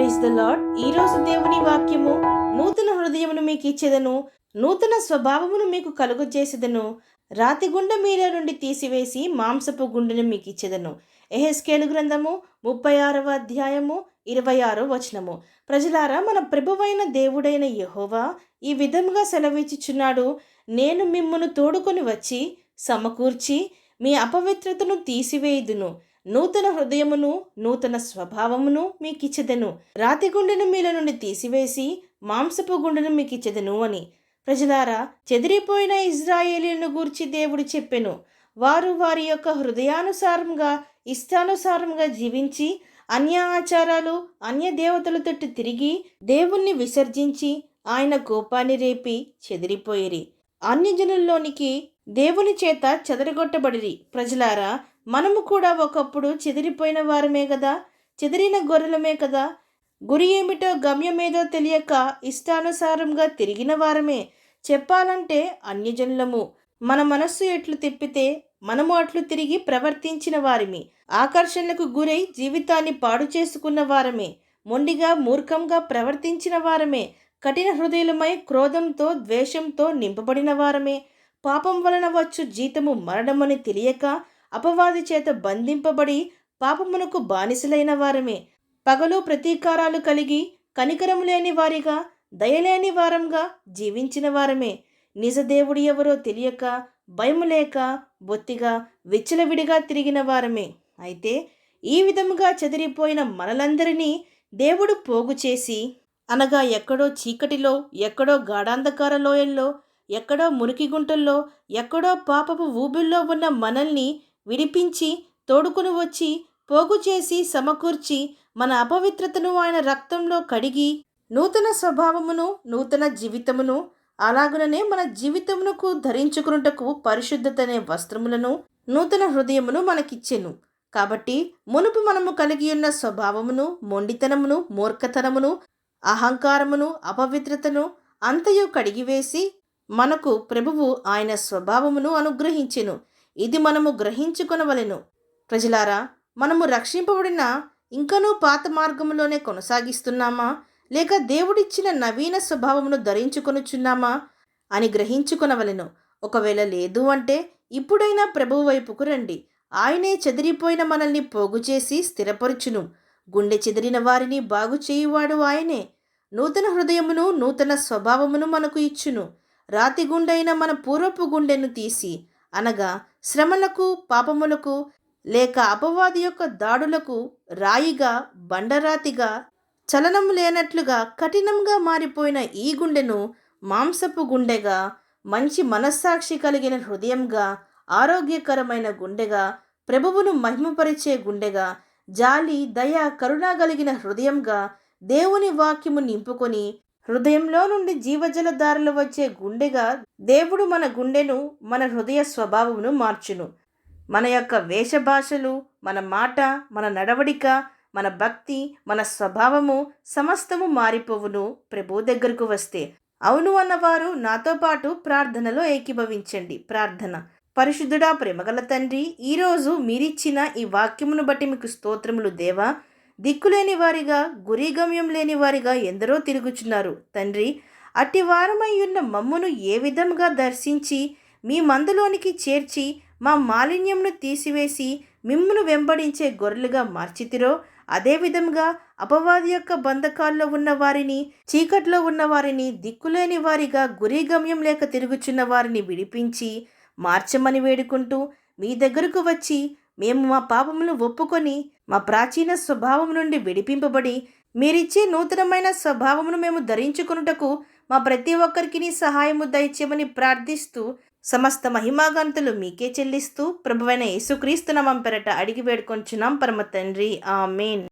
Praise the lord. ఈరోజు దేవుని వాక్యము, నూతన హృదయమును మీకు ఇచ్చేదను, నూతన స్వభావమును మీకు కలుగజేసేదను, రాతి గుండె మీలో నుండి తీసివేసి మాంసపు గుండెను మీకు ఇచ్చేదను. యెహెజ్కేలు గ్రంథము 36వ అధ్యాయము 26వ వచనము. ప్రజలారా, మన ప్రభువైన దేవుడైన యెహోవా ఈ విధముగా సెలవిచ్చుచున్నాడు, నేను మిమ్మును తోడుకొని వచ్చి సమకూర్చి మీ అపవిత్రతను తీసివేయుదును, నూతన హృదయమును నూతన స్వభావమును మీకిచ్చెదను, రాతి గుండెను మీలో నుండి తీసివేసి మాంసపు గుండెను మీకిచ్చెదను అని. ప్రజలారా, చెదిరిపోయిన ఇజ్రాయేలీలను గూర్చి దేవుడు చెప్పెను. వారు వారి యొక్క హృదయానుసారంగా ఇష్టానుసారంగా జీవించి అన్య ఆచారాలు అన్య దేవతలతో తిరిగి దేవుణ్ణి విసర్జించి ఆయన కోపాన్ని రేపి చెదిరిపోయిరి. అన్యజనుల్లోనికి దేవుని చేత చెదరగొట్టబడిరి. ప్రజలారా, మనము కూడా ఒకప్పుడు చెదిరిపోయిన వారమే కదా, చెదిరిన గొర్రెలమే కదా. గురి ఏమిటో గమ్యమేదో తెలియక ఇష్టానుసారంగా తిరిగిన వారమే. చెప్పాలంటే అన్యజనులము. మన మనస్సు ఎట్లు తిప్పితే మనము అట్లు తిరిగి ప్రవర్తించిన వారిమి. ఆకర్షణలకు గురై జీవితాన్ని పాడు చేసుకున్న వారమే. మొండిగా మూర్ఖంగా ప్రవర్తించిన వారమే. కఠిన హృదయులమై క్రోధంతో ద్వేషంతో నింపబడిన వారమే. పాపం వలన వచ్చు జీతము మరణమని తెలియక అపవాది చేత బంధింపబడి పాపమునకు బానిసలైన వారమే. పగలు ప్రతీకారాలు కలిగి కనికరము లేని వారిగా దయలేని వారంగా జీవించిన వారమే. నిజదేవుడు ఎవరో తెలియక భయము లేక బొత్తిగా విచ్చలవిడిగా తిరిగిన వారమే. అయితే ఈ విధముగా చెదిరిపోయిన మనలందరినీ దేవుడు పోగు చేసి, అనగా ఎక్కడో చీకటిలో, ఎక్కడో గాఢాంధకార లోయల్లో, ఎక్కడో మురికి గుంటల్లో, ఎక్కడో పాపపు ఊబిల్లో ఉన్న మనల్ని విడిపించి తోడుకుని వచ్చి పోగు చేసి సమకూర్చి మన అపవిత్రతను ఆయన రక్తంలో కడిగి నూతన స్వభావమును నూతన జీవితమును అలాగుననే మన జీవితమునకు ధరించుకున్నటకు పరిశుద్ధత అనే వస్త్రములను నూతన హృదయమును మనకిచ్చెను. కాబట్టి మునుపు మనము కలిగి ఉన్న స్వభావమును మొండితనమును మూర్ఖతనమును అహంకారమును అపవిత్రతను అంతయు కడిగివేసి మనకు ప్రభువు ఆయన స్వభావమును అనుగ్రహించెను. ఇది మనము గ్రహించుకొనవలెను. ప్రజలారా, మనము రక్షింపబడిన ఇంకనూ పాత మార్గములోనే కొనసాగిస్తున్నామా, లేక దేవుడిచ్చిన నవీన స్వభావమును ధరించుకొనుచున్నామా అని గ్రహించుకొనవలెను. ఒకవేళ లేదు అంటే ఇప్పుడైనా ప్రభువు వైపుకు రండి. ఆయనే చెదిరిపోయిన మనల్ని పోగు చేసి స్థిరపరుచును. గుండె చెదిరిన వారిని బాగు చేయువాడు ఆయనే. నూతన హృదయమును నూతన స్వభావమును మనకు ఇచ్చును. రాతి గుండెైన మన పూర్వపు గుండెను తీసి, అనగా శ్రమలకు పాపములకు లేక అపవాది యొక్క దాడులకు రాయిగా బండరాతిగా చలనము లేనట్లుగా కఠినంగా మారిపోయిన ఈ గుండెను మాంసపు గుండెగా, మంచి మనస్సాక్షి కలిగిన హృదయంగా, ఆరోగ్యకరమైన గుండెగా, ప్రభువును మహిమపరిచే గుండెగా, జాలి దయ కరుణ కలిగిన హృదయంగా దేవుని వాక్యము నింపుకొని హృదయంలో నుండి జీవజలధారలు వచ్చే గుండెగా దేవుడు మన గుండెను మన హృదయ స్వభావమును మార్చును. మన యొక్క వేషభాషలు, మన మాట, మన నడవడిక, మన భక్తి, మన స్వభావము సమస్తము మారిపోవును ప్రభు దగ్గరకు వస్తే. అవును అన్నవారు నాతో పాటు ప్రార్థనలో ఏకీభవించండి. ప్రార్థన. పరిశుద్ధుడా, ప్రేమగల తండ్రి, ఈరోజు మీరిచ్చిన ఈ వాక్యమును బట్టి మీకు స్తోత్రములు దేవా. దిక్కులేని వారిగా గురి గమ్యం లేని వారిగా ఎందరో తిరుగుచున్నారు తండ్రి. అట్టి వారమై ఉన్న మమ్మును ఏ విధంగా దర్శించి మీ మందులోనికి చేర్చి మా మాలిన్యంను తీసివేసి మిమ్మును వెంబడించే గొర్రెలుగా మార్చితిరో, అదేవిధంగా అపవాది యొక్క బంధకాల్లో ఉన్న వారిని, చీకట్లో ఉన్న వారిని, దిక్కులేని వారిగా గురి గమ్యం లేక తిరుగుచున్న వారిని విడిపించి మార్చమని వేడుకుంటూ మీ దగ్గరకు వచ్చి మేము మా పాపములను ఒప్పుకొని మా ప్రాచీన స్వభావం నుండి విడిపింపబడి మీరిచ్చే నూతనమైన స్వభావమును మేము ధరించుకొనుటకు మా ప్రతి ఒక్కరికి సహాయము దయచేయమని ప్రార్థిస్తూ సమస్త మహిమాగంతులు మీకే చెల్లిస్తూ ప్రభువైన యేసుక్రీస్తు నామం పేరట అడిగి వేడుకొంచున్నాం పరమ తండ్రి. ఆమేన్.